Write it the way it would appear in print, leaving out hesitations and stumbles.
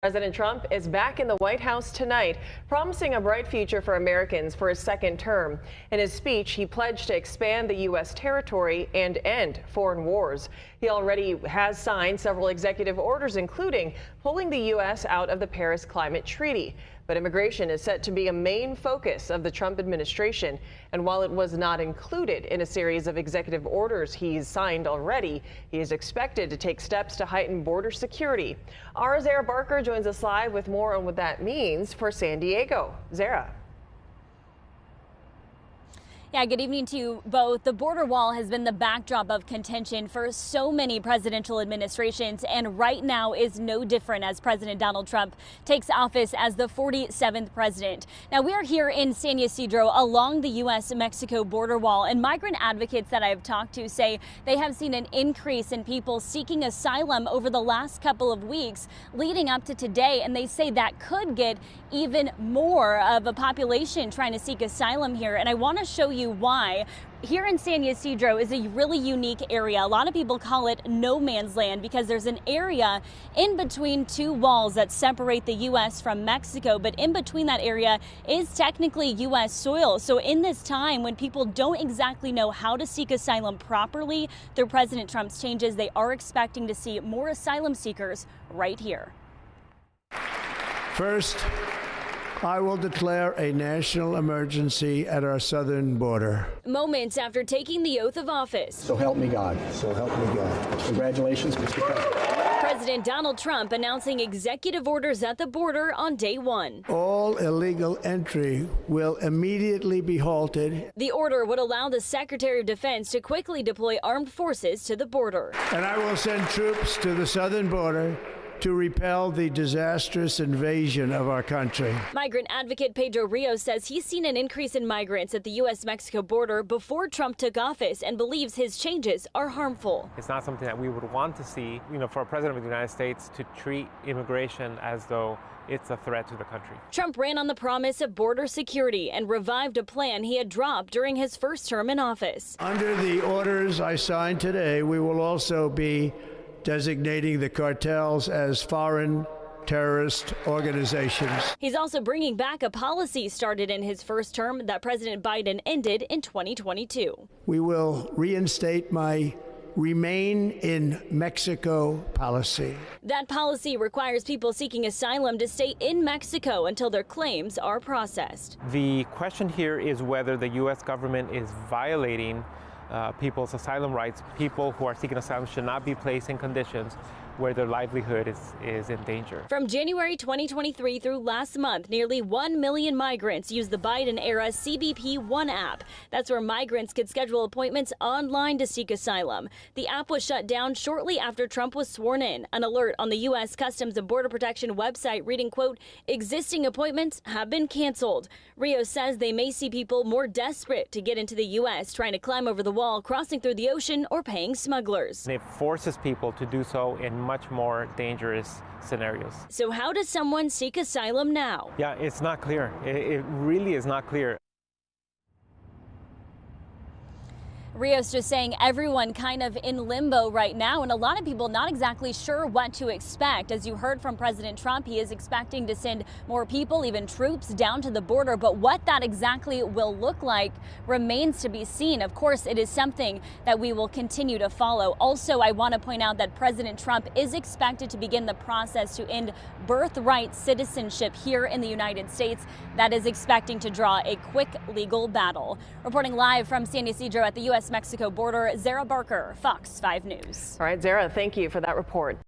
President Trump is back in the White House tonight, promising a bright future for Americans for his second term. In his speech, he pledged to expand the U.S. territory and end foreign wars. He already has signed several executive orders, including pulling the U.S. out of the Paris Climate Treaty. But immigration is set to be a main focus of the Trump administration. And while it was not included in a series of executive orders he's signed already, he is expected to take steps to heighten border security. Our Zara Barker joins us live with more on what that means for San Diego. Zara. Yeah, good evening to you both. The border wall has been the backdrop of contention for so many presidential administrations, and right now is no different as President Donald Trump takes office as the 47th president. Now, we are here in San Ysidro along the U.S.-Mexico border wall, and migrant advocates that I have talked to say they have seen an increase in people seeking asylum over the last couple of weeks leading up to today, and they say that could get even more of a population trying to seek asylum here. And I want to show you why. Here in San Ysidro is a really unique area. A lot of people call it no man's land because there's an area in between two walls that separate the U.S. from Mexico, but in between that area is technically U.S. soil. So in this time when people don't exactly know how to seek asylum properly through President Trump's changes, they are expecting to see more asylum seekers right here. First, I will declare a national emergency at our southern border. Moments after taking the oath of office. So help me God. So help me God. Congratulations, Mr. President. President Donald Trump announcing executive orders at the border on day one. All illegal entry will immediately be halted. The order would allow the Secretary of Defense to quickly deploy armed forces to the border. And I will send troops to the southern border to repel the disastrous invasion of our country. Migrant advocate Pedro Rios says he's seen an increase in migrants at the U.S.-Mexico border before Trump took office and believes his changes are harmful. It's not something that we would want to see, for a president of the United States to treat immigration as though it's a threat to the country. Trump ran on the promise of border security and revived a plan he had dropped during his first term in office. Under the orders I signed today, we will also be designating the cartels as foreign terrorist organizations. He's also bringing back a policy started in his first term that President Biden ended in 2022. We will reinstate my Remain in Mexico policy. That policy requires people seeking asylum to stay in Mexico until their claims are processed. The question here is whether the U.S. government is violating people's asylum rights. People who are seeking asylum should not be placed in conditions where their livelihood is in danger. From January 2023 through last month, nearly 1 million migrants used the Biden-era CBP One app. That's where migrants could schedule appointments online to seek asylum. The app was shut down shortly after Trump was sworn in. An alert on the U.S. Customs and Border Protection website reading, quote, existing appointments have been canceled. Rios says they may see people more desperate to get into the U.S., trying to climb over the wall, crossing through the ocean, or paying smugglers. It forces people to do so in much more dangerous scenarios. So how does someone seek asylum now? Yeah, it's not clear. It really is not clear. Rios just saying everyone kind of in limbo right now, and a lot of people not exactly sure what to expect. As you heard from President Trump, he is expecting to send more people, even troops, down to the border. But what that exactly will look like remains to be seen. Of course, it is something that we will continue to follow. Also, I want to point out that President Trump is expected to begin the process to end birthright citizenship here in the United States. That is expecting to draw a quick legal battle. Reporting live from San Ysidro at the U.S.-Mexico border, Zara Barker, Fox 5 News. All right, Zara, thank you for that report.